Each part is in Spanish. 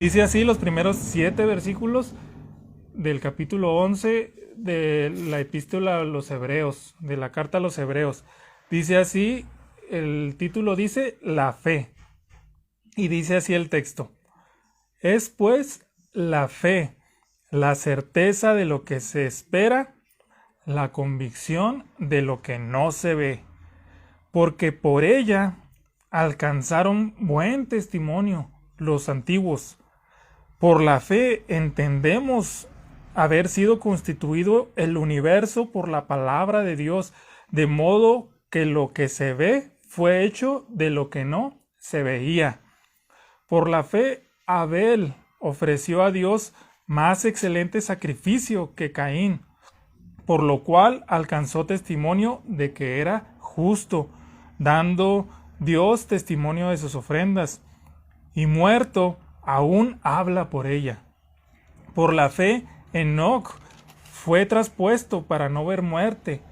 Dice así los primeros 7 versículos del capítulo 11 de la epístola a los Hebreos, de la carta a los Hebreos. Dice así, el título dice la fe. Y dice así el texto. Es pues la fe, la certeza de lo que se espera, la convicción de lo que no se ve. Porque por ella alcanzaron buen testimonio los antiguos. Por la fe entendemos haber sido constituido el universo por la palabra de Dios, de modo que lo que se ve fue hecho de lo que no se veía. Por la fe Abel ofreció a Dios más excelente sacrificio que Caín, por lo cual alcanzó testimonio de que era justo, dando Dios testimonio de sus ofrendas, y muerto aún habla por ella. Por la fe, Enoc fue traspuesto para no ver muerte,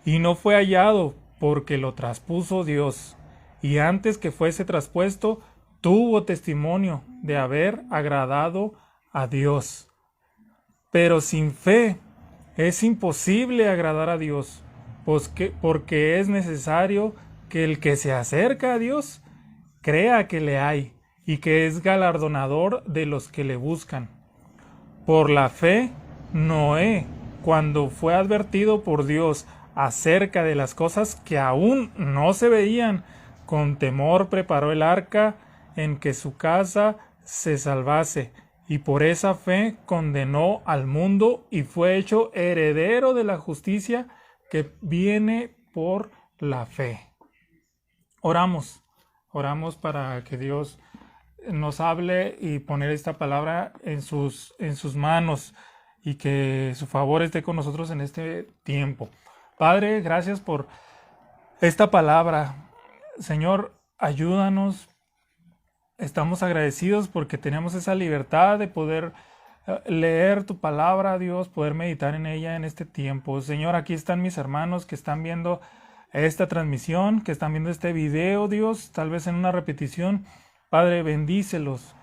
y no fue hallado porque lo traspuso Dios. Y antes que fuese traspuesto, tuvo testimonio de haber agradado a Dios. Pero sin fe es imposible agradar a Dios, porque es necesario que el que se acerca a Dios crea que le hay y que es galardonador de los que le buscan. Por la fe, Noé, cuando fue advertido por Dios acerca de las cosas que aún no se veían, con temor preparó el arca en que su casa se salvase, y por esa fe condenó al mundo y fue hecho heredero de la justicia que viene por la fe. Oramos para que Dios nos hable y poner esta palabra en sus manos y que su favor esté con nosotros en este tiempo. Padre, gracias por esta palabra. Señor, ayúdanos. Estamos agradecidos porque tenemos esa libertad de poder leer tu palabra, Dios, poder meditar en ella en este tiempo. Señor, aquí están mis hermanos que están viendo esta transmisión, que están viendo este video, Dios, tal vez en una repetición. Padre, bendícelos,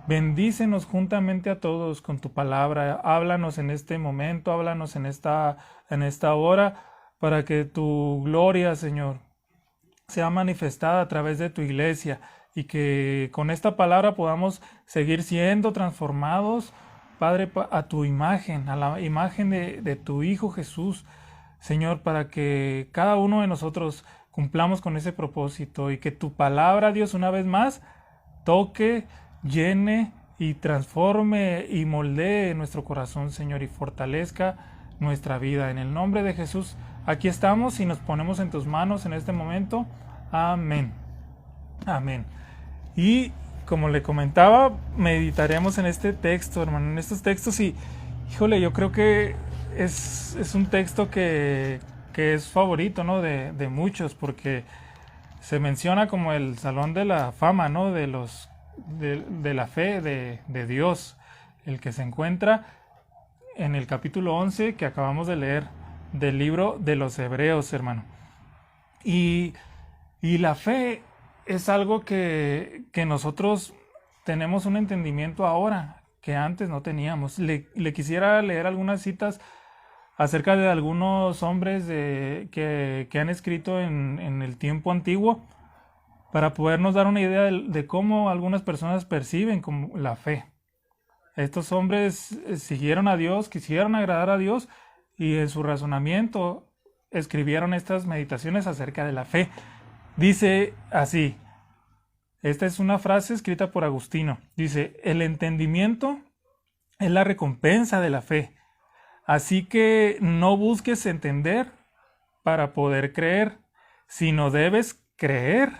bendícenos juntamente a todos con tu palabra. Háblanos en este momento, háblanos en esta hora, para que tu gloria, Señor, sea manifestada a través de tu iglesia y que con esta palabra podamos seguir siendo transformados, Padre, a tu imagen, a la imagen de tu Hijo Jesús, Señor, para que cada uno de nosotros cumplamos con ese propósito y que tu palabra, Dios, una vez más, toque, llene y transforme y moldee nuestro corazón, Señor, y fortalezca nuestra vida. En el nombre de Jesús, aquí estamos y nos ponemos en tus manos en este momento. Amén. Amén. Y como le comentaba, meditaremos en este texto, hermano, en estos textos y, híjole, yo creo que es un texto que es favorito, ¿no? De muchos, porque se menciona como el salón de la fama, ¿no? De la fe de Dios, el que se encuentra en el capítulo 11 que acabamos de leer del libro de los Hebreos, hermano. Y la fe es algo que nosotros tenemos un entendimiento ahora que antes no teníamos. Le quisiera leer algunas citas acerca de algunos hombres que han escrito en el tiempo antiguo para podernos dar una idea de cómo algunas personas perciben como la fe. Estos hombres siguieron a Dios, quisieron agradar a Dios y en su razonamiento escribieron estas meditaciones acerca de la fe. Dice así, esta es una frase escrita por Agustino, dice, el entendimiento es la recompensa de la fe. Así que no busques entender para poder creer, sino debes creer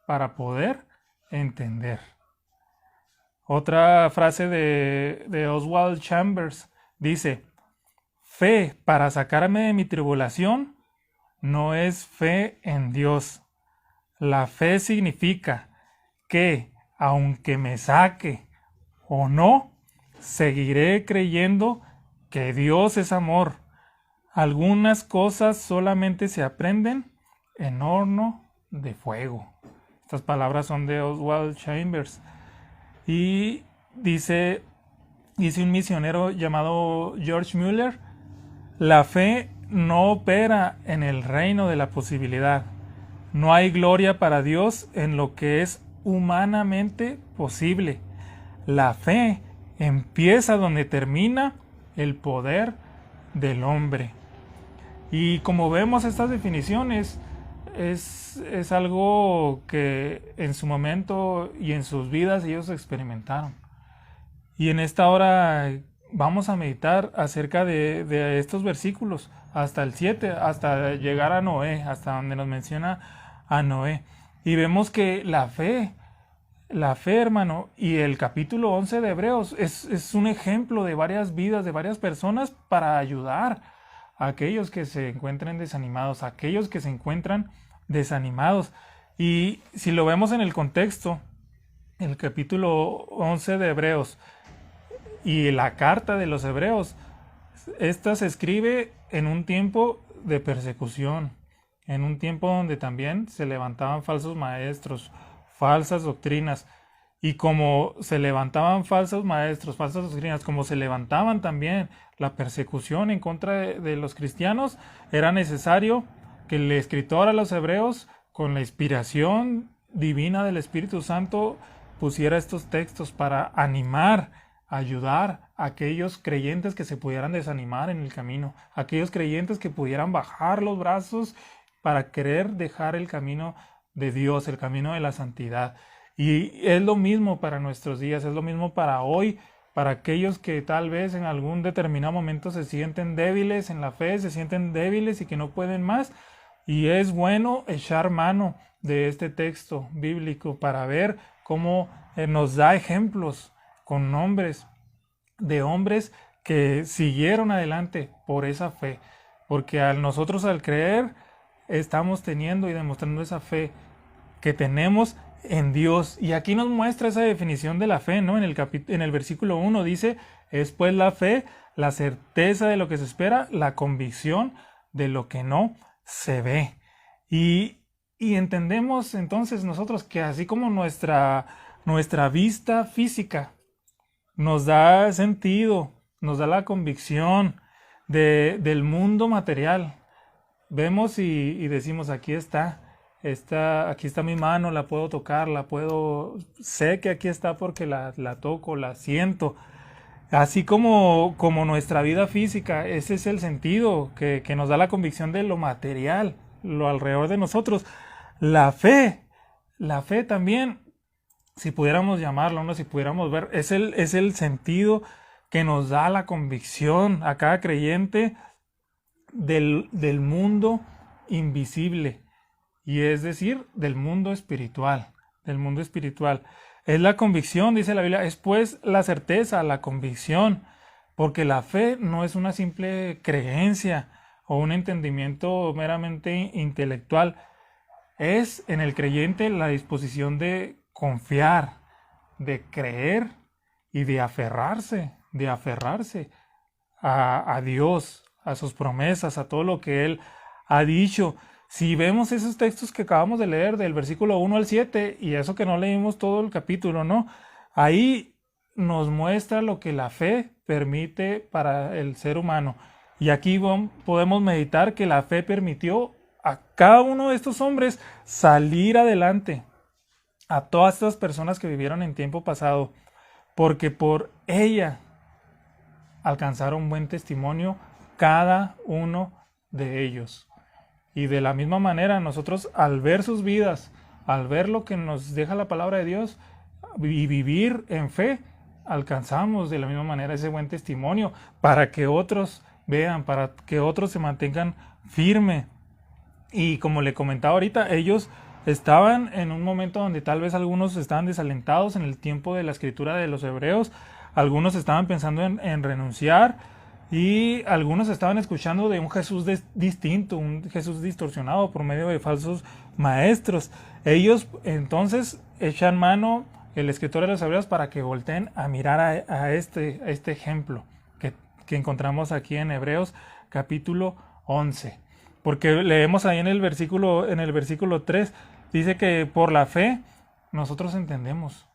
para poder entender. Otra frase de Oswald Chambers dice, fe para sacarme de mi tribulación no es fe en Dios. La fe significa que, aunque me saque o no, seguiré creyendo que Dios es amor. Algunas cosas solamente se aprenden en horno de fuego. Estas palabras son de Oswald Chambers. Y dice un misionero llamado George Mueller: la fe no opera en el reino de la posibilidad. No hay gloria para Dios en lo que es humanamente posible. La fe empieza donde termina el poder del hombre. Y como vemos, estas definiciones es algo que en su momento y en sus vidas ellos experimentaron. Y en esta hora vamos a meditar acerca de estos versículos hasta el 7, hasta llegar a Noé, hasta donde nos menciona a Noé. Y vemos que la fe, hermano, y el capítulo 11 de Hebreos es un ejemplo de varias vidas, de varias personas, para ayudar a aquellos que se encuentren desanimados, a aquellos que se encuentran desanimados. Y si lo vemos en el contexto, el capítulo 11 de Hebreos y la carta de los Hebreos, esta se escribe en un tiempo de persecución, en un tiempo donde también se levantaban falsos maestros, falsas doctrinas. Y como se levantaban falsos maestros, falsas doctrinas, como se levantaban también la persecución en contra de los cristianos, era necesario que el escritor a los Hebreos, con la inspiración divina del Espíritu Santo, pusiera estos textos para animar, ayudar a aquellos creyentes que se pudieran desanimar en el camino, aquellos creyentes que pudieran bajar los brazos para querer dejar el camino de Dios, el camino de la santidad. Y es lo mismo para nuestros días, es lo mismo para hoy, para aquellos que tal vez en algún determinado momento se sienten débiles en la fe, se sienten débiles y que no pueden más. Y es bueno echar mano de este texto bíblico para ver cómo nos da ejemplos con nombres de hombres que siguieron adelante por esa fe. Porque nosotros al creer estamos teniendo y demostrando esa fe que tenemos en Dios. Y aquí nos muestra esa definición de la fe, ¿no? En el versículo 1 dice: es pues la fe, la certeza de lo que se espera, la convicción de lo que no se ve. Y entendemos entonces nosotros que así como nuestra vista física nos da sentido, nos da la convicción del mundo material, vemos y decimos: aquí está mi mano, la puedo tocar, sé que aquí está porque la toco, la siento. Así como nuestra vida física, ese es el sentido que nos da la convicción de lo material, lo alrededor de nosotros. La fe también, si pudiéramos llamarlo, ¿no? Si pudiéramos ver, es el sentido que nos da la convicción a cada creyente del mundo invisible, y es decir, del mundo espiritual, Es la convicción, dice la Biblia, es pues la certeza, la convicción, porque la fe no es una simple creencia o un entendimiento meramente intelectual. Es en el creyente la disposición de confiar, de creer y de aferrarse a Dios, a sus promesas, a todo lo que Él ha dicho. Si vemos esos textos que acabamos de leer del versículo 1 al 7, y eso que no leímos todo el capítulo, ¿no? Ahí nos muestra lo que la fe permite para el ser humano. Y aquí podemos meditar que la fe permitió a cada uno de estos hombres salir adelante, a todas estas personas que vivieron en tiempo pasado, porque por ella alcanzaron buen testimonio cada uno de ellos. Y de la misma manera nosotros, al ver sus vidas, al ver lo que nos deja la palabra de Dios y vivir en fe, alcanzamos de la misma manera ese buen testimonio para que otros vean, para que otros se mantengan firmes. Y como le comentaba ahorita, ellos estaban en un momento donde tal vez algunos estaban desalentados en el tiempo de la escritura de los Hebreos, algunos estaban pensando en renunciar, y algunos estaban escuchando de un Jesús distinto, un Jesús distorsionado por medio de falsos maestros. Ellos entonces echan mano, el escritor de los Hebreos, para que volteen a mirar a este ejemplo que encontramos aquí en Hebreos capítulo 11. Porque leemos ahí en el versículo 3, dice que por la fe nosotros entendemos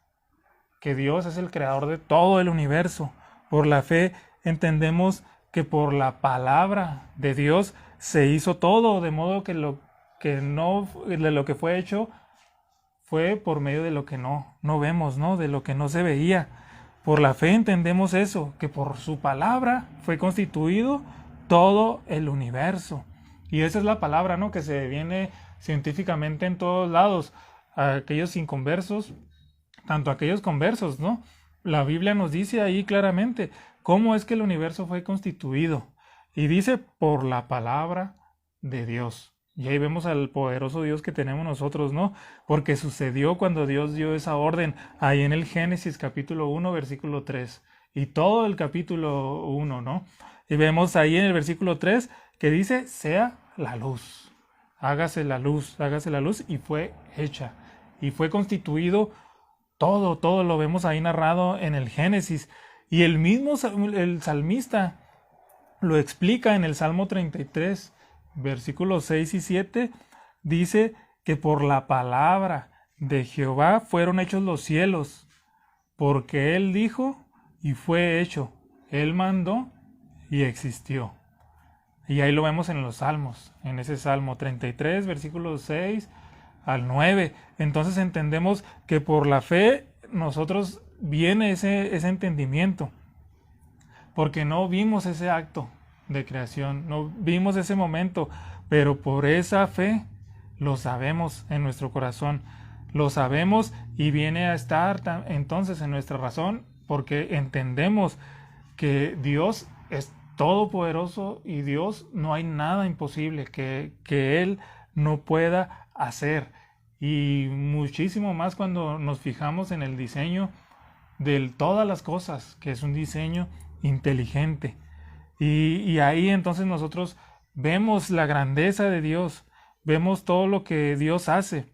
que Dios es el creador de todo el universo. Por la fe entendemos que por la palabra de Dios se hizo todo, de modo que de lo que fue hecho fue por medio de lo que no vemos, ¿no? De lo que no se veía. Por la fe entendemos eso, que por su palabra fue constituido todo el universo. Y esa es la palabra, ¿no? Que se viene científicamente en todos lados. A aquellos inconversos, tanto aquellos conversos, ¿no? La Biblia nos dice ahí claramente cómo es que el universo fue constituido. Y dice por la palabra de Dios. Y ahí vemos al poderoso Dios que tenemos nosotros, ¿no? Porque sucedió cuando Dios dio esa orden, ahí en el Génesis capítulo 1, versículo 3. Y todo el capítulo 1, ¿no? Y vemos ahí en el versículo 3 que dice, sea la luz. Hágase la luz, y fue hecha. Y fue constituido todo lo vemos ahí narrado en el Génesis. Y el mismo el salmista lo explica en el Salmo 33, versículos 6 y 7, dice que por la palabra de Jehová fueron hechos los cielos, porque Él dijo y fue hecho, Él mandó y existió. Y ahí lo vemos en los Salmos, en ese Salmo 33, versículos 6 al 9. Entonces entendemos que por la fe nosotros viene ese entendimiento, porque no vimos ese acto de creación, no vimos ese momento, pero por esa fe lo sabemos en nuestro corazón, lo sabemos y viene a estar entonces en nuestra razón, porque entendemos que Dios es todopoderoso y Dios no hay nada imposible que Él no pueda hacer. Y muchísimo más cuando nos fijamos en el diseño de todas las cosas, que es un diseño inteligente. Y ahí entonces nosotros vemos la grandeza de Dios, vemos todo lo que Dios hace.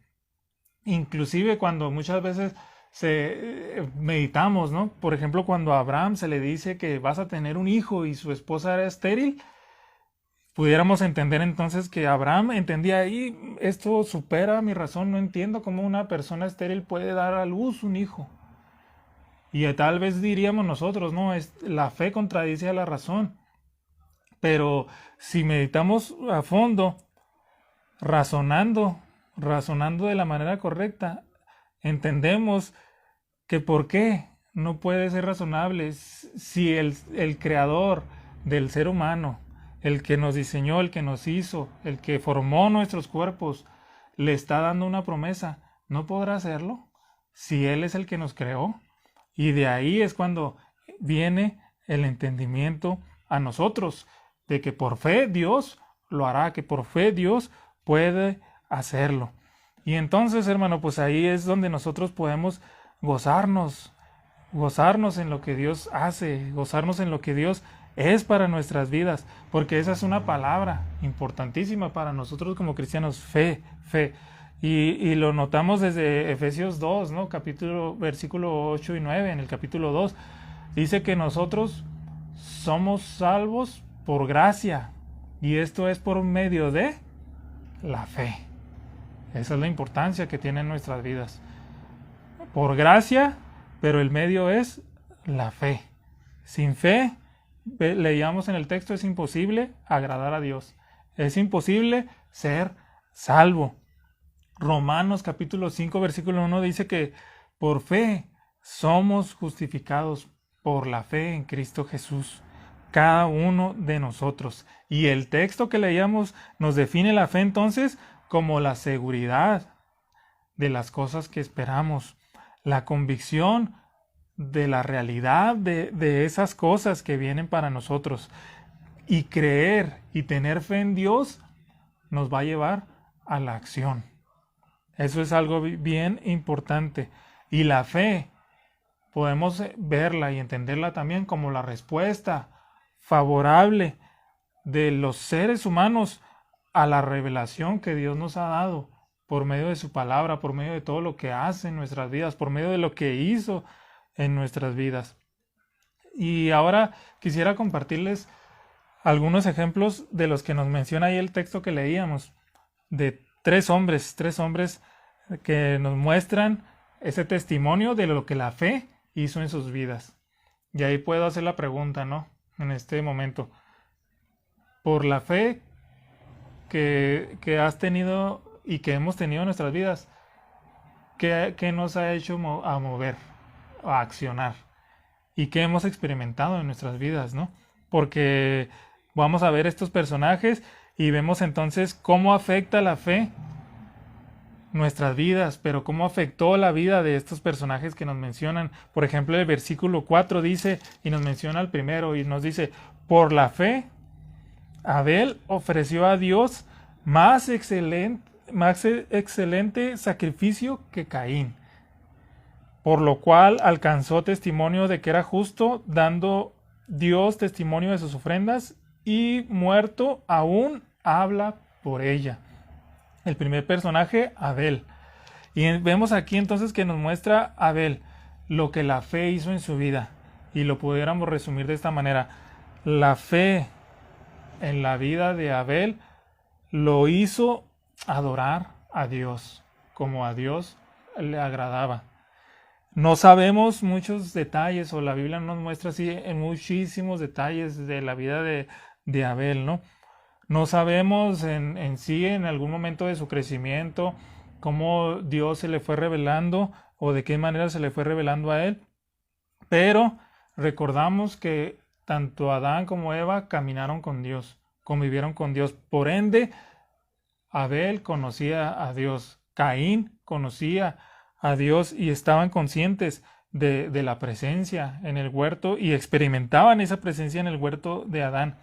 Inclusive cuando muchas veces meditamos, ¿no? Por ejemplo, cuando a Abraham se le dice que vas a tener un hijo y su esposa era estéril, pudiéramos entender entonces que Abraham entendía ahí, esto supera mi razón, no entiendo cómo una persona estéril puede dar a luz un hijo. Y tal vez diríamos nosotros, no, la fe contradice a la razón. Pero si meditamos a fondo, razonando de la manera correcta, entendemos que por qué no puede ser razonable si el creador del ser humano, el que nos diseñó, el que nos hizo, el que formó nuestros cuerpos, le está dando una promesa, ¿no podrá hacerlo? Si Él es el que nos creó. Y de ahí es cuando viene el entendimiento a nosotros, de que por fe Dios lo hará, que por fe Dios puede hacerlo. Y entonces, hermano, pues ahí es donde nosotros podemos gozarnos en lo que Dios hace, gozarnos en lo que Dios es para nuestras vidas, porque esa es una palabra importantísima para nosotros como cristianos, fe. Y lo notamos desde Efesios 2, ¿no? Versículo 8 y 9, en el capítulo 2, dice que nosotros somos salvos por gracia, y esto es por medio de la fe. Esa es la importancia que tiene en nuestras vidas. Por gracia, pero el medio es la fe. Sin fe, leíamos en el texto, es imposible agradar a Dios. Es imposible ser salvo. Romanos capítulo 5, versículo 1 dice que por fe somos justificados por la fe en Cristo Jesús, cada uno de nosotros. Y el texto que leíamos nos define la fe entonces como la seguridad de las cosas que esperamos, la convicción de la realidad de esas cosas que vienen para nosotros. Y creer y tener fe en Dios nos va a llevar a la acción. Eso es algo bien importante. Y la fe podemos verla y entenderla también como la respuesta favorable de los seres humanos a la revelación que Dios nos ha dado por medio de su palabra, por medio de todo lo que hace en nuestras vidas, por medio de lo que hizo en nuestras vidas. Y ahora quisiera compartirles algunos ejemplos de los que nos menciona ahí el texto que leíamos, de tres hombres que nos muestran ese testimonio de lo que la fe hizo en sus vidas. Y ahí puedo hacer la pregunta, ¿no? En este momento. Por la fe que has tenido y que hemos tenido en nuestras vidas, ¿qué nos ha hecho a mover, a accionar? ¿Y qué hemos experimentado en nuestras vidas, ¿no? Porque vamos a ver estos personajes y vemos entonces cómo afecta la fe nuestras vidas, pero cómo afectó la vida de estos personajes que nos mencionan. Por ejemplo, el versículo 4 dice, y nos menciona el primero, y nos dice, por la fe, Abel ofreció a Dios más excelente sacrificio que Caín, por lo cual alcanzó testimonio de que era justo, dando Dios testimonio de sus ofrendas, y muerto aún habla por ella. El primer personaje, Abel. Y vemos aquí entonces que nos muestra Abel lo que la fe hizo en su vida. Y lo pudiéramos resumir de esta manera. La fe en la vida de Abel lo hizo adorar a Dios, como a Dios le agradaba. No sabemos muchos detalles, o la Biblia nos muestra así en muchísimos detalles de la vida de Abel, ¿no? No sabemos en sí, en algún momento de su crecimiento, cómo Dios se le fue revelando o de qué manera se le fue revelando a él, pero recordamos que tanto Adán como Eva caminaron con Dios, convivieron con Dios. Por ende, Abel conocía a Dios, Caín conocía a Dios y estaban conscientes de la presencia en el huerto y experimentaban esa presencia en el huerto de Adán.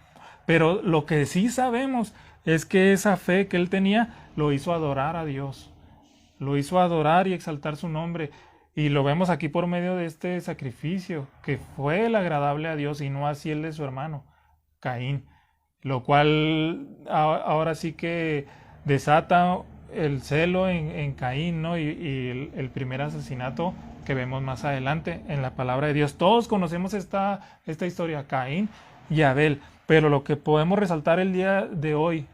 Pero lo que sí sabemos es que esa fe que él tenía lo hizo adorar a Dios, lo hizo adorar y exaltar su nombre. Y lo vemos aquí por medio de este sacrificio, que fue el agradable a Dios y no así el de su hermano, Caín. Lo cual ahora sí que desata el celo en Caín, ¿no? Y el primer asesinato que vemos más adelante en la palabra de Dios. Todos conocemos esta historia, Caín y Abel. Pero lo que podemos resaltar el día de hoy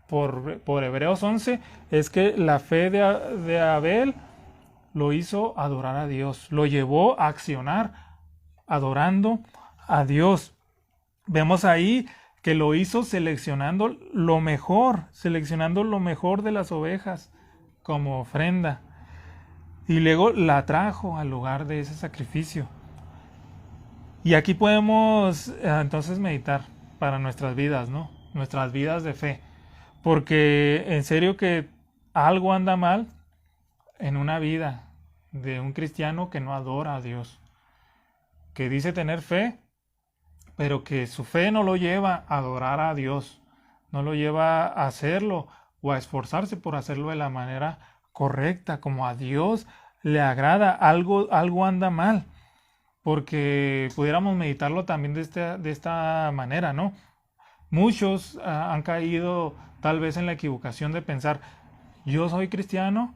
por Hebreos 11 es que la fe de Abel lo hizo adorar a Dios, lo llevó a accionar adorando a Dios. Vemos ahí que lo hizo seleccionando lo mejor de las ovejas como ofrenda. Y luego la trajo al lugar de ese sacrificio. Y aquí podemos entonces meditar para nuestras vidas, ¿no? Nuestras vidas de fe. Porque en serio que algo anda mal en una vida de un cristiano que no adora a Dios, que dice tener fe, pero que su fe no lo lleva a adorar a Dios, no lo lleva a hacerlo o a esforzarse por hacerlo de la manera correcta, como a Dios le agrada. Algo anda mal, porque pudiéramos meditarlo también de esta manera, ¿no? Muchos han caído tal vez en la equivocación de pensar, yo soy cristiano,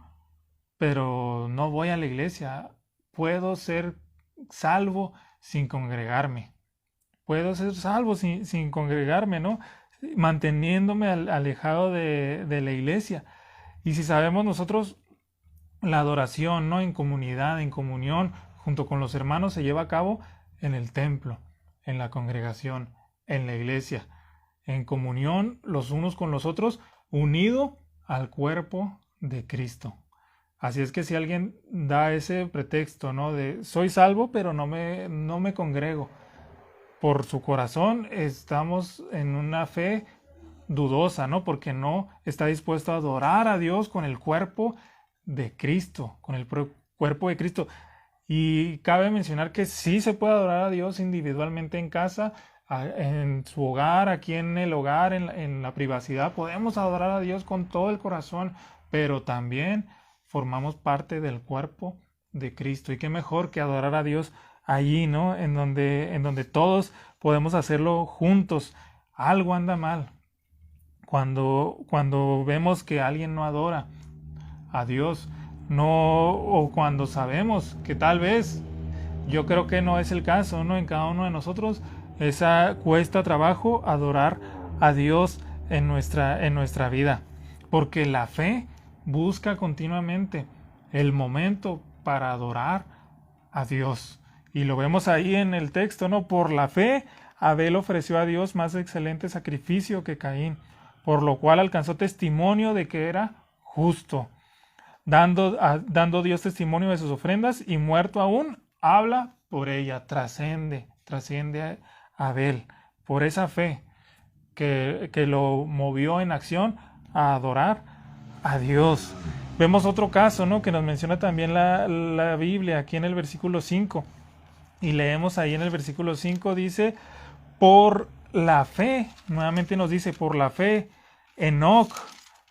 pero no voy a la iglesia. Puedo ser salvo sin congregarme. Puedo ser salvo sin congregarme, ¿no? Manteniéndome alejado de la iglesia. Y si sabemos nosotros, la adoración, ¿no? En comunidad, en comunión, junto con los hermanos, se lleva a cabo en el templo, en la congregación, en la iglesia, en comunión los unos con los otros, unido al cuerpo de Cristo. Así es que si alguien da ese pretexto, ¿no? De soy salvo, pero no me congrego, por su corazón estamos en una fe dudosa, ¿no? Porque no está dispuesto a adorar a Dios con el cuerpo de Cristo, con el cuerpo de Cristo. Y cabe mencionar que sí se puede adorar a Dios individualmente en casa, en su hogar, aquí en el hogar, en la privacidad. Podemos adorar a Dios con todo el corazón, pero también formamos parte del cuerpo de Cristo. Y qué mejor que adorar a Dios allí, ¿no? En donde todos podemos hacerlo juntos. Algo anda mal cuando vemos que alguien no adora a Dios, no, o cuando sabemos que tal vez, yo creo que no es el caso, ¿no? En cada uno de nosotros cuesta trabajo adorar a Dios en nuestra vida, porque la fe busca continuamente el momento para adorar a Dios. Y lo vemos ahí en el texto, ¿no? Por la fe, Abel ofreció a Dios más excelente sacrificio que Caín, por lo cual alcanzó testimonio de que era justo, dando Dios testimonio de sus ofrendas, y muerto aún, habla por ella, trasciende a Abel, por esa fe que lo movió en acción a adorar a Dios. Vemos otro caso, ¿no? Que nos menciona también la Biblia, aquí en el versículo 5. Y leemos ahí en el versículo 5, dice, por la fe, nuevamente nos dice, por la fe,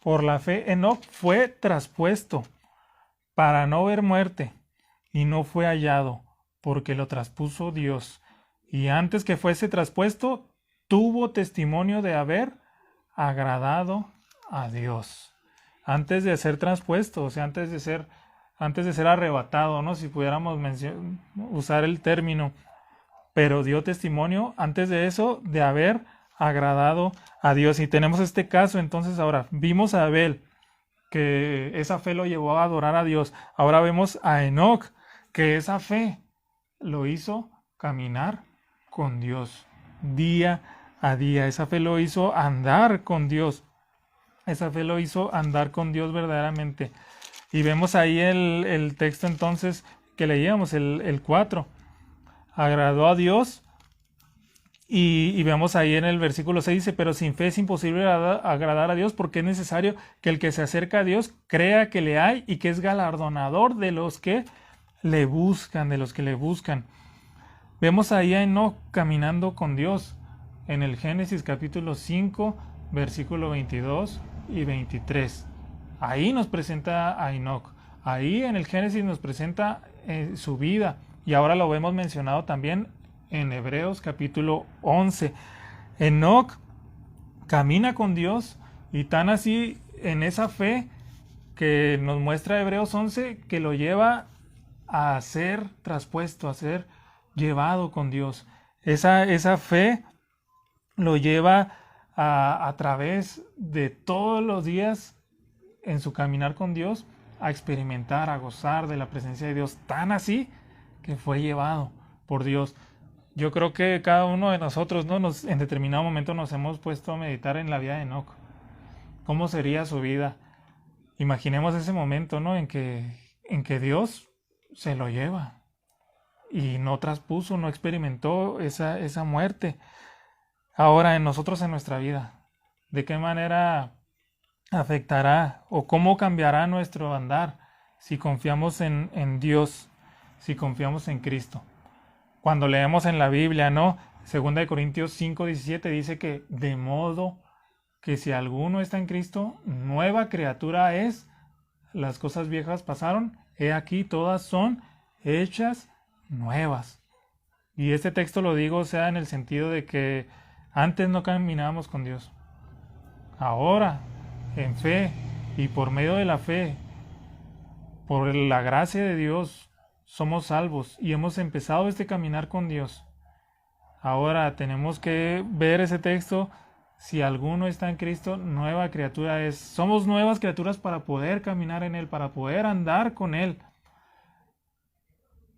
por la fe, Enoc fue traspuesto para no ver muerte, y no fue hallado, porque lo traspuso Dios. Y antes que fuese traspuesto, tuvo testimonio de haber agradado a Dios. Antes de ser traspuesto, o sea, antes de ser arrebatado, ¿no? Si pudiéramos usar el término, pero dio testimonio antes de eso de haber agradado a Dios. Y tenemos este caso, entonces ahora vimos a Abel, que esa fe lo llevó a adorar a Dios. Ahora vemos a Enoc, que esa fe lo hizo caminar con Dios día a día. Esa fe lo hizo andar con Dios. Esa fe lo hizo andar con Dios verdaderamente. Y vemos ahí el texto entonces que leíamos, el 4. Agradó a Dios. Y vemos ahí en el versículo 6, dice, pero sin fe es imposible agradar a Dios, porque es necesario que el que se acerca a Dios crea que le hay y que es galardonador de los que le buscan, Vemos ahí a Enoc caminando con Dios en el Génesis capítulo 5, versículo 22 y 23. Ahí nos presenta a Enoc. Ahí en el Génesis nos presenta su vida, y ahora lo vemos mencionado también en Hebreos capítulo 11. Enoc camina con Dios, y tan así en esa fe que nos muestra Hebreos 11, que lo lleva a ser traspuesto, a ser llevado con Dios. Esa fe lo lleva a través de todos los días en su caminar con Dios, a experimentar, a gozar de la presencia de Dios, tan así que fue llevado por Dios. Yo creo que cada uno de nosotros, ¿no? En determinado momento nos hemos puesto a meditar en la vida de Enoc. ¿Cómo sería su vida? Imaginemos ese momento, ¿no? En que Dios se lo lleva y no traspuso, no experimentó esa muerte. Ahora, en nosotros, en nuestra vida, ¿de qué manera afectará o cómo cambiará nuestro andar si confiamos en Dios, si confiamos en Cristo? Cuando leemos en la Biblia, ¿no? 2 Corintios 5:17 dice que de modo que si alguno está en Cristo, nueva criatura es, las cosas viejas pasaron, he aquí todas son hechas nuevas. Y este texto lo digo, o sea, en el sentido de que antes no caminábamos con Dios. Ahora, en fe y por medio de la fe, por la gracia de Dios, somos salvos y hemos empezado este caminar con Dios. Ahora tenemos que ver ese texto. Si alguno está en Cristo, nueva criatura es. Somos nuevas criaturas para poder caminar en Él, para poder andar con Él.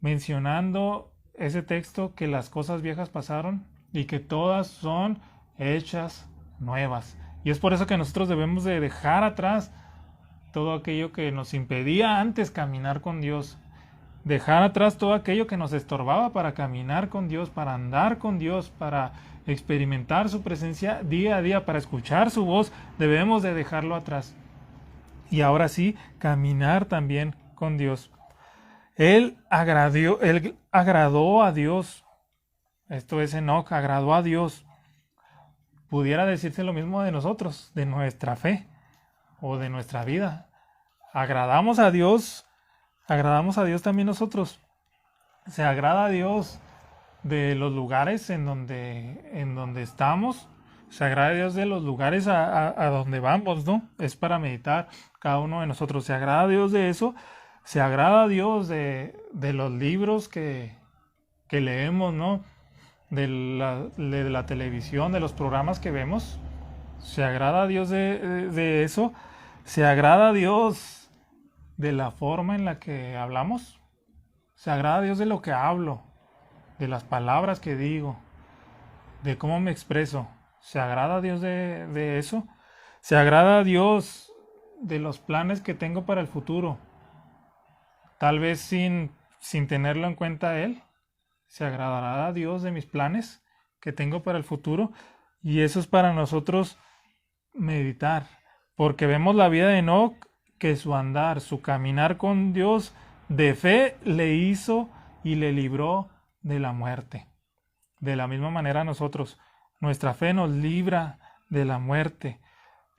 Mencionando ese texto que las cosas viejas pasaron y que todas son hechas nuevas. Y es por eso que nosotros debemos de dejar atrás todo aquello que nos impedía antes caminar con Dios. Dejar atrás todo aquello que nos estorbaba para caminar con Dios, para andar con Dios, para experimentar su presencia día a día, para escuchar su voz. Debemos de dejarlo atrás. Y ahora sí, caminar también con Dios. Él agradó a Dios. Esto es Enoc, agradó a Dios. Pudiera decirse lo mismo de nosotros, de nuestra fe o de nuestra vida. Agradamos a Dios también nosotros. Se agrada a Dios de los lugares en donde estamos. Se agrada a Dios de los lugares a donde vamos, ¿no? Es para meditar cada uno de nosotros. Se agrada a Dios de eso. Se agrada a Dios de los libros que leemos, ¿no? De la televisión, de los programas que vemos. Se agrada a Dios de eso. Se agrada a Dios de la forma en la que hablamos. Se agrada a Dios de lo que hablo. de las palabras que digo, de cómo me expreso, ¿se agrada a Dios de eso? ¿Se agrada a Dios de los planes que tengo para el futuro? Tal vez sin tenerlo en cuenta Él. ¿Se agradará a Dios de mis planes que tengo para el futuro? Y eso es para nosotros meditar, porque vemos la vida de Enoc, que su andar, su caminar con Dios de fe le hizo y le libró de la muerte. De la misma manera nosotros, nuestra fe nos libra de la muerte.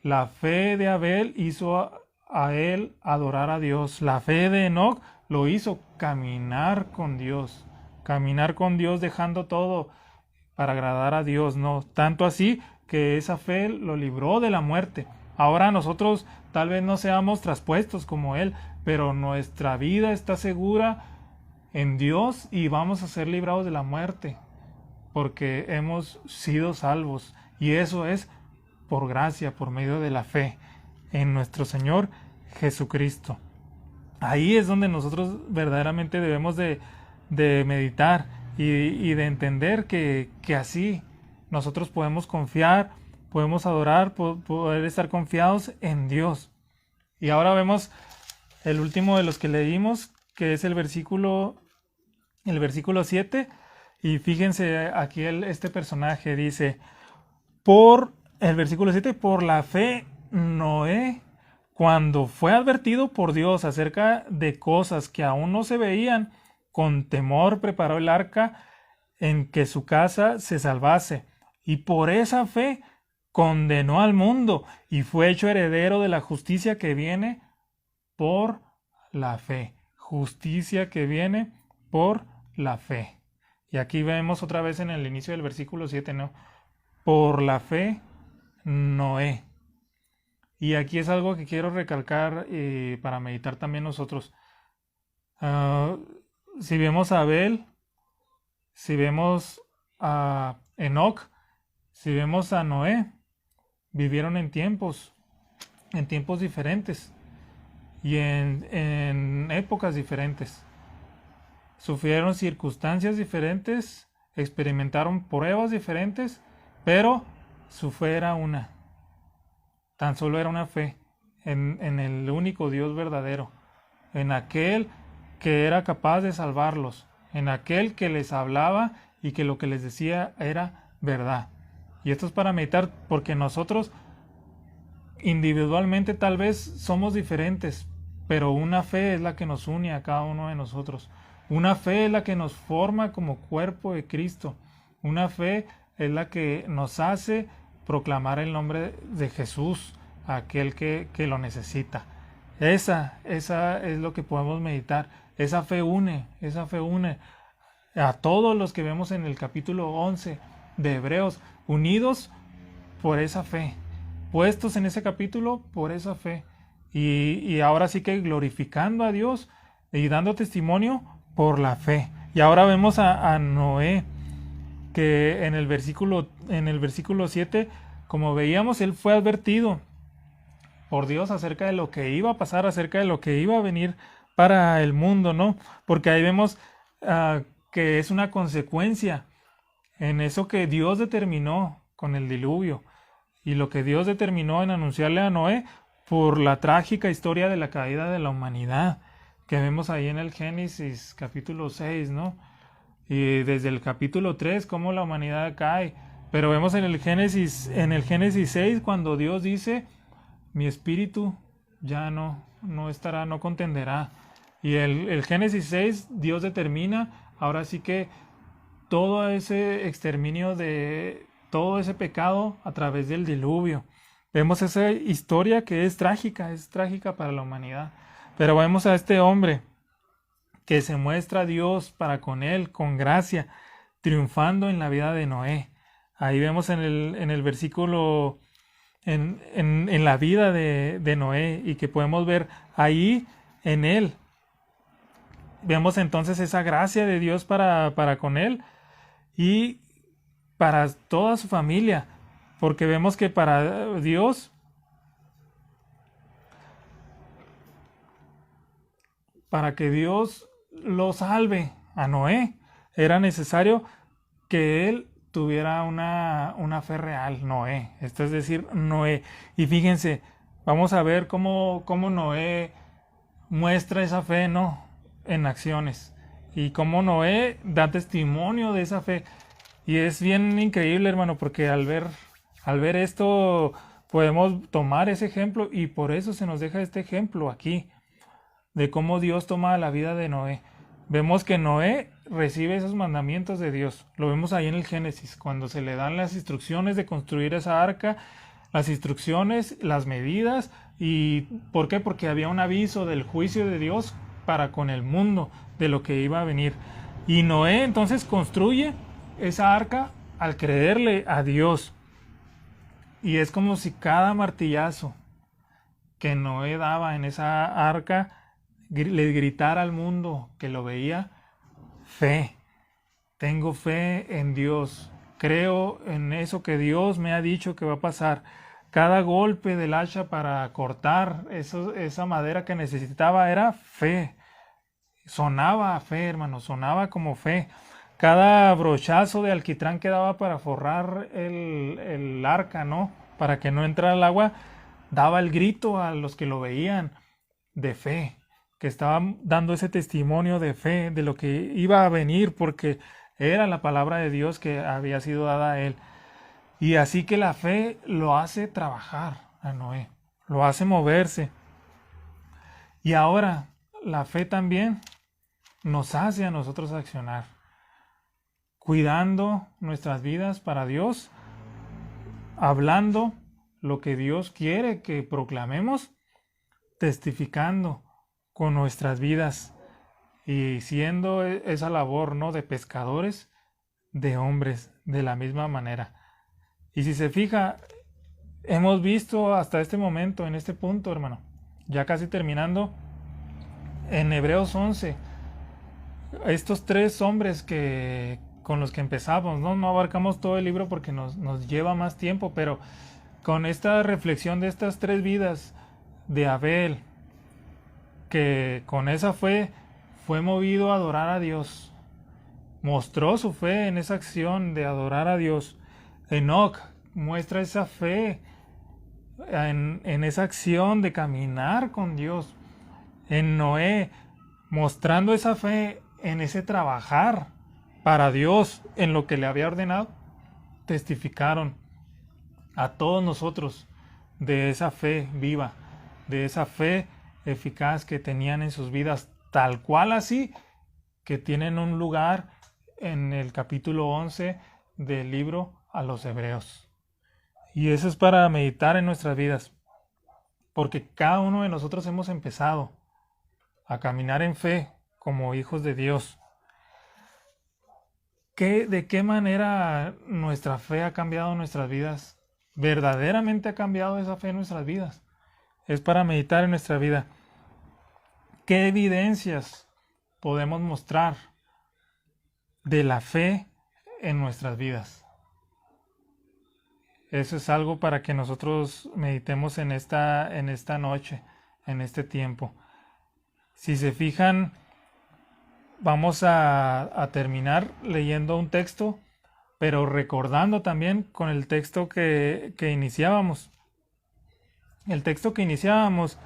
La fe de Abel hizo a él adorar a Dios. La fe de Enoc lo hizo caminar con Dios dejando todo para agradar a Dios, ¿no? Tanto así que esa fe lo libró de la muerte. Ahora nosotros tal vez no seamos traspuestos como Él, pero nuestra vida está segura en Dios y vamos a ser librados de la muerte, porque hemos sido salvos. Y eso es por gracia, por medio de la fe en nuestro Señor Jesucristo. Ahí es donde nosotros verdaderamente debemos de meditar y de entender que así nosotros podemos confiar, podemos adorar, poder estar confiados en Dios. Y ahora vemos el último de los que leímos, que es el versículo 7. Y fíjense aquí este personaje dice, el versículo 7, por la fe Noé, cuando fue advertido por Dios acerca de cosas que aún no se veían, con temor preparó el arca en que su casa se salvase, y por esa fe condenó al mundo y fue hecho heredero de la justicia que viene por la fe. Justicia que viene por la fe. Y aquí vemos otra vez en el inicio del versículo 7, ¿no? Por la fe, Noé. Y aquí es algo que quiero recalcar para meditar también nosotros. Si vemos a Abel, si vemos a Enoc, si vemos a Noé, vivieron en tiempos diferentes y en épocas diferentes. Sufrieron circunstancias diferentes, experimentaron pruebas diferentes, pero su fe era una. Tan solo era una fe en el único Dios verdadero, en aquel que era capaz de salvarlos, en aquel que les hablaba y que lo que les decía era verdad. Y esto es para meditar, porque nosotros individualmente tal vez somos diferentes, pero una fe es la que nos une a cada uno de nosotros. Una fe es la que nos forma como cuerpo de Cristo. Una fe es la que nos hace proclamar el nombre de Jesús a aquel que lo necesita. Esa es lo que podemos meditar. Esa fe une a todos los que vemos en el capítulo 11 de Hebreos, unidos por esa fe, puestos en ese capítulo por esa fe. Y ahora sí que glorificando a Dios y dando testimonio por la fe. Y ahora vemos a Noé, que en el versículo 7, como veíamos, él fue advertido por Dios acerca de lo que iba a pasar, acerca de lo que iba a venir para el mundo, ¿no? Porque ahí vemos que es una consecuencia en eso que Dios determinó con el diluvio y lo que Dios determinó en anunciarle a Noé por la trágica historia de la caída de la humanidad que vemos ahí en el Génesis capítulo 6, ¿no? Y desde el capítulo 3 cómo la humanidad cae, pero vemos en el Génesis 6 cuando Dios dice, mi espíritu ya no estará, no contenderá. Y el Génesis 6 Dios determina ahora sí que todo ese exterminio de todo ese pecado a través del diluvio. Vemos esa historia que es trágica para la humanidad. Pero vemos a este hombre que se muestra a Dios para con él, con gracia, triunfando en la vida de Noé. Ahí vemos en el versículo, en la vida de Noé, y que podemos ver ahí en él. Vemos entonces esa gracia de Dios para con él y para toda su familia, porque vemos que para Dios, para que Dios lo salve a Noé, era necesario que él tuviera una fe real, Noé. Esto es decir, Noé. Y fíjense, vamos a ver cómo Noé muestra esa fe, ¿no? En acciones. Y cómo Noé da testimonio de esa fe. Y es bien increíble, hermano, porque al ver esto podemos tomar ese ejemplo y por eso se nos deja este ejemplo aquí de cómo Dios toma la vida de Noé. Vemos que Noé recibe esos mandamientos de Dios. Lo vemos ahí en el Génesis, cuando se le dan las instrucciones de construir esa arca, las instrucciones, las medidas. ¿Y por qué? Porque había un aviso del juicio de Dios para con el mundo, de lo que iba a venir. Y Noé entonces construye esa arca al creerle a Dios. Y es como si cada martillazo que Noé daba en esa arca le gritara al mundo que lo veía: fe, tengo fe en Dios, creo en eso que Dios me ha dicho que va a pasar. Cada golpe del hacha para cortar esa madera que necesitaba era fe. Sonaba a fe, hermano, sonaba como fe. Cada brochazo de alquitrán que daba para forrar el arca, ¿no? Para que no entrara el agua, daba el grito a los que lo veían de fe, que estaban dando ese testimonio de fe, de lo que iba a venir, porque era la palabra de Dios que había sido dada a él. Y así que la fe lo hace trabajar a Noé, lo hace moverse. Y ahora la fe también nos hace a nosotros accionar, cuidando nuestras vidas para Dios, hablando lo que Dios quiere que proclamemos, testificando con nuestras vidas y siendo esa labor, ¿no?, de pescadores de hombres de la misma manera. Y si se fija, hemos visto hasta este momento, en este punto, hermano, ya casi terminando, en Hebreos 11, estos tres hombres con los que empezamos, no abarcamos todo el libro porque nos lleva más tiempo, pero con esta reflexión de estas tres vidas de Abel, que con esa fe fue movido a adorar a Dios, mostró su fe en esa acción de adorar a Dios. Enoc muestra esa fe en esa acción de caminar con Dios. En Noé, mostrando esa fe en ese trabajar para Dios en lo que le había ordenado, testificaron a todos nosotros de esa fe viva, de esa fe eficaz que tenían en sus vidas, tal cual así que tienen un lugar en el capítulo 11 del libro a los Hebreos. Y eso es para meditar en nuestras vidas, porque cada uno de nosotros hemos empezado a caminar en fe como hijos de Dios. ¿De qué manera nuestra fe ha cambiado nuestras vidas? ¿Verdaderamente ha cambiado esa fe en nuestras vidas? Es para meditar en nuestra vida. ¿Qué evidencias podemos mostrar de la fe en nuestras vidas? Eso es algo para que nosotros meditemos en esta noche, en este tiempo. Si se fijan, vamos a terminar leyendo un texto, pero recordando también con el texto que iniciábamos. El texto que iniciábamos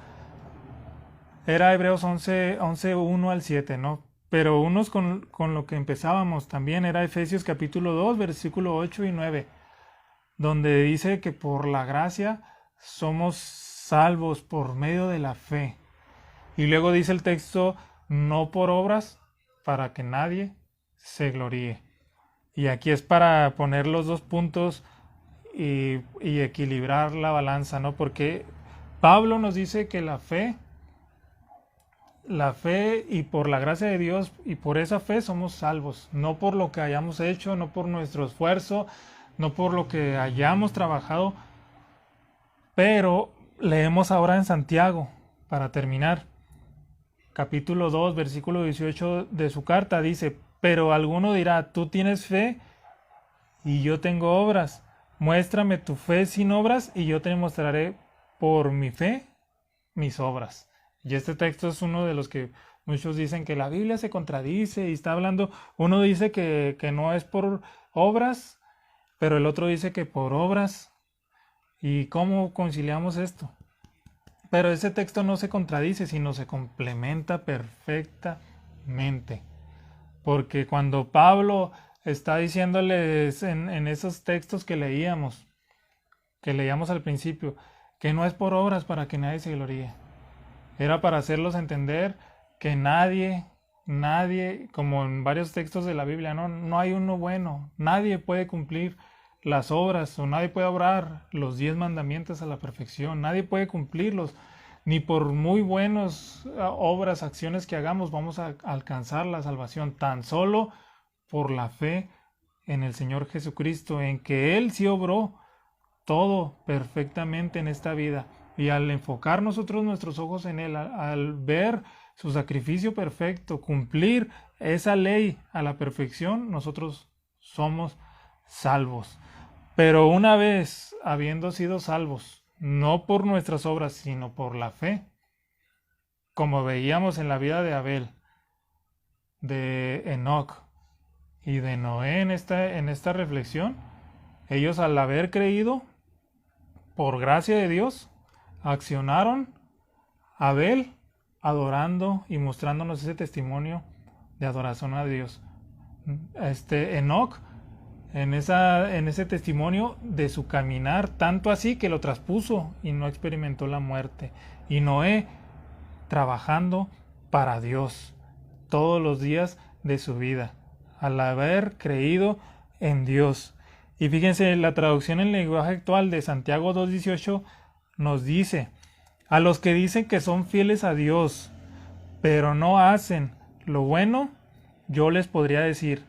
era Hebreos 11, 1 al 7, ¿no? Pero unos con lo que empezábamos también era Efesios capítulo 2, versículo 8 y 9, donde dice que por la gracia somos salvos por medio de la fe. Y luego dice el texto, no por obras, para que nadie se gloríe. Y aquí es para poner los dos puntos y equilibrar la balanza, ¿no? Porque Pablo nos dice que la fe y por la gracia de Dios y por esa fe somos salvos, no por lo que hayamos hecho, no por nuestro esfuerzo, no por lo que hayamos trabajado. Pero leemos ahora en Santiago, para terminar, capítulo 2, versículo 18 de su carta, dice, pero alguno dirá, tú tienes fe y yo tengo obras. Muéstrame tu fe sin obras y yo te mostraré por mi fe mis obras. Y este texto es uno de los que Muchos dicen que la Biblia se contradice y está hablando, uno dice que no es por obras, pero el otro dice que por obras. ¿Y cómo conciliamos esto? Pero ese texto no se contradice, sino se complementa perfectamente. Porque cuando Pablo está diciéndoles en esos textos que leíamos al principio, que no es por obras para que nadie se gloríe. Era para hacerlos entender que nadie, como en varios textos de la Biblia, no hay uno bueno. Nadie puede cumplir las obras o nadie puede obrar los 10 mandamientos a la perfección. Nadie puede cumplirlos. Ni por muy buenas obras, acciones que hagamos vamos a alcanzar la salvación. Tan solo por la fe en el Señor Jesucristo, en que Él sí obró todo perfectamente en esta vida. Y al enfocar nosotros nuestros ojos en Él, al ver su sacrificio perfecto, cumplir esa ley a la perfección, nosotros somos salvos. Pero una vez habiendo sido salvos, no por nuestras obras, sino por la fe, como veíamos en la vida de Abel, de Enoc y de Noé en esta reflexión, ellos al haber creído, por gracia de Dios, accionaron. Abel adorando y mostrándonos ese testimonio de adoración a Dios. Enoc en ese testimonio de su caminar, tanto así que lo traspuso y no experimentó la muerte. Y Noé trabajando para Dios todos los días de su vida, al haber creído en Dios. Y fíjense, la traducción en lenguaje actual de Santiago 2:18 nos dice: a los que dicen que son fieles a Dios, pero no hacen lo bueno, yo les podría decir: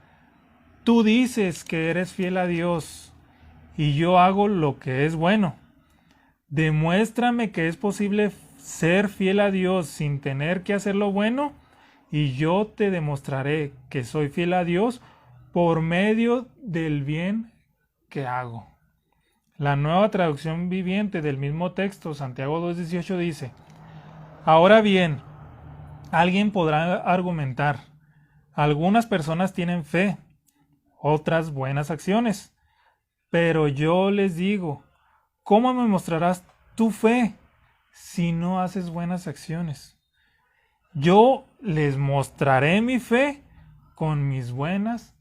tú dices que eres fiel a Dios, y yo hago lo que es bueno. Demuéstrame que es posible ser fiel a Dios sin tener que hacer lo bueno, y yo te demostraré que soy fiel a Dios por medio del bien que hago. La Nueva Traducción Viviente del mismo texto, Santiago 2:18, dice: ahora bien, alguien podrá argumentar, algunas personas tienen fe, otras buenas acciones, pero yo les digo, ¿cómo me mostrarás tu fe si no haces buenas acciones? Yo les mostraré mi fe con mis buenas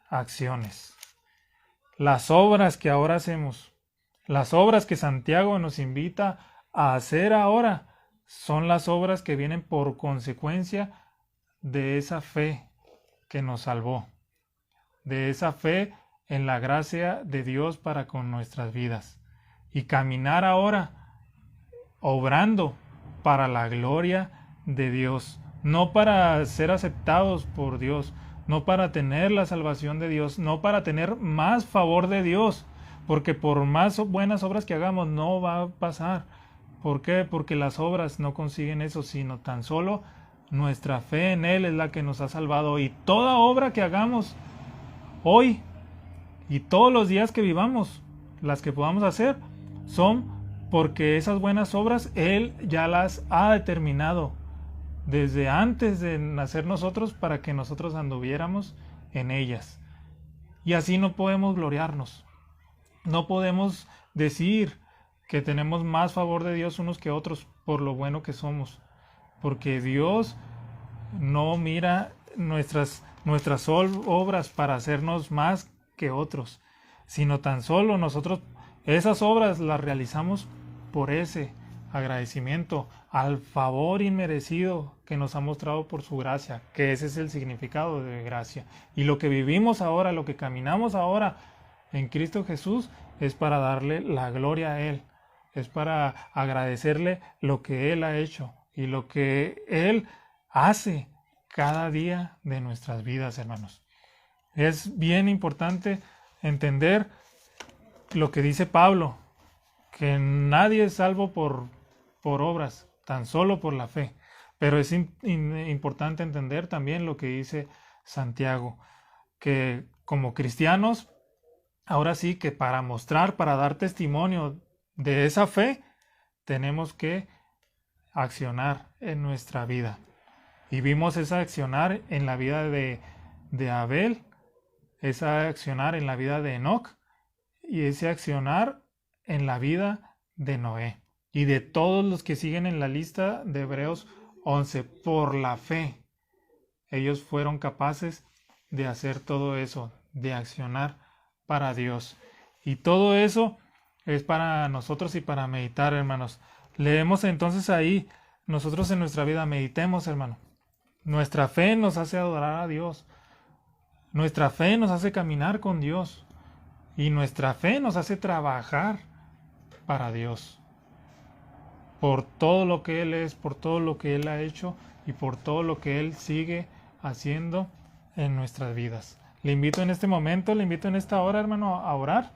acciones. Las obras que ahora hacemos, las obras que Santiago nos invita a hacer ahora, son las obras que vienen por consecuencia de esa fe que nos salvó, de esa fe en la gracia de Dios para con nuestras vidas. Y caminar ahora obrando para la gloria de Dios, no para ser aceptados por Dios, no para tener la salvación de Dios, no para tener más favor de Dios, porque por más buenas obras que hagamos no va a pasar. ¿Por qué? Porque las obras no consiguen eso, sino tan solo nuestra fe en Él es la que nos ha salvado. Y toda obra que hagamos hoy y todos los días que vivamos, las que podamos hacer, son porque esas buenas obras Él ya las ha determinado desde antes de nacer nosotros, para que nosotros anduviéramos en ellas. Y así no podemos gloriarnos, no podemos decir que tenemos más favor de Dios unos que otros por lo bueno que somos, porque Dios no mira nuestras obras para hacernos más que otros, sino tan solo nosotros esas obras las realizamos por ese agradecimiento al favor inmerecido que nos ha mostrado por su gracia, que ese es el significado de gracia. Y lo que vivimos ahora, lo que caminamos ahora en Cristo Jesús, es para darle la gloria a Él, es para agradecerle lo que Él ha hecho y lo que Él hace cada día de nuestras vidas, hermanos. Es bien importante entender lo que dice Pablo, que nadie es salvo por obras, tan solo por la fe. Pero es importante entender también lo que dice Santiago, que como cristianos, ahora sí que para mostrar, para dar testimonio de esa fe, tenemos que accionar en nuestra vida. Y vimos esa accionar en la vida de Abel, esa accionar en la vida de Enoc y ese accionar en la vida de Noé y de todos los que siguen en la lista de Hebreos 11. Por la fe, ellos fueron capaces de hacer todo eso, de accionar para Dios. Y todo eso es para nosotros y para meditar, hermanos. Leemos entonces ahí, nosotros en nuestra vida meditemos, hermano. Nuestra fe nos hace adorar a Dios. Nuestra fe nos hace caminar con Dios. Y nuestra fe nos hace trabajar para Dios. Por todo lo que Él es, por todo lo que Él ha hecho y por todo lo que Él sigue haciendo en nuestras vidas. Le invito en este momento, le invito en esta hora, hermano, a orar.